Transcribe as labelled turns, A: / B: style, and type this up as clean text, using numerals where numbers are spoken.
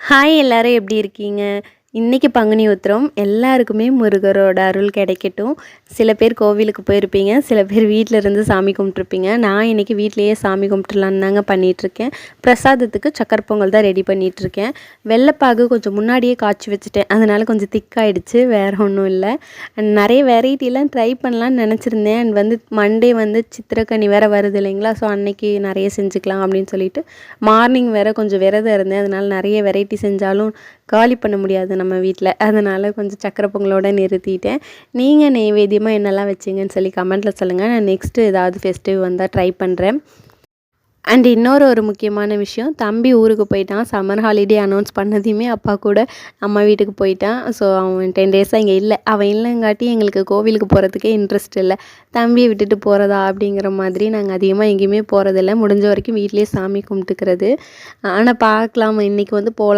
A: Hi எல்லாரும் எப்படி இருக்கீங்க? இன்னைக்கு பங்குனி உத்திரம். எல்லாருக்குமே முருகரோட அருள் கிடைக்கட்டும். சில பேர் கோவிலுக்கு போயிருப்பீங்க, சில பேர் வீட்ல இருந்து சாமி கும்பிட்ருப்பீங்க. நான் இன்னைக்கு வீட்லேயே சாமி கும்பிட்றலான்னு தாங்க பண்ணிகிட்ருக்கேன். பிரசாதத்துக்கு சக்கரை பொங்கல் தான் ரெடி பண்ணிகிட்ருக்கேன். வெள்ளைப்பாகு கொஞ்சம் முன்னாடியே காய்ச்சி வச்சுட்டேன், அதனால் கொஞ்சம் திக்காயிடுச்சு, வேறு ஒன்றும் இல்லை. நிறைய வெரைட்டிலாம் ட்ரை பண்ணலான்னு நினச்சிருந்தேன். அண்ட் மண்டே சித்திரக்கனி வேறு வருது இல்லைங்களா, ஸோ அன்னைக்கு நிறைய செஞ்சுக்கலாம் அப்படின்னு சொல்லிட்டு மார்னிங் வேறு கொஞ்சம் விரதம் இருந்தேன். அதனால் நிறைய வெரைட்டி செஞ்சாலும் காலி பண்ண முடியாது நம்ம வீட்டில், அதனால் கொஞ்சம் சக்கரை பொங்கலோடு நிறுத்திட்டேன். நீங்கள் நெய்வேத்தியமாக என்னெல்லாம் வச்சிங்கன்னு சொல்லி கமெண்ட்டில் சொல்லுங்கள். நான் நெக்ஸ்ட்டு ஏதாவது ஃபெஸ்டிவ் வந்தால் ட்ரை பண்ணுறேன். அண்ட் இன்னொரு முக்கியமான விஷயம், தம்பி ஊருக்கு போயிட்டான். சம்மர் ஹாலிடே அனௌன்ஸ் பண்ணதையுமே அப்பா கூட அம்மா வீட்டுக்கு போயிட்டான். ஸோ அவன் 10 டேஸாக இங்கே இல்லை. அவன் இல்லைங்காட்டி எங்களுக்கு கோவிலுக்கு போகிறதுக்கே இன்ட்ரெஸ்ட் இல்லை. தம்பியை விட்டுட்டு போகிறதா அப்படிங்கிற மாதிரி நாங்கள் அதிகமாக எங்கேயுமே போகிறதில்ல. முடிஞ்ச வரைக்கும் வீட்டிலேயே சாமி கும்பிட்டுக்கிறது. ஆனால் பார்க்கலாம், இன்றைக்கி போகலாம்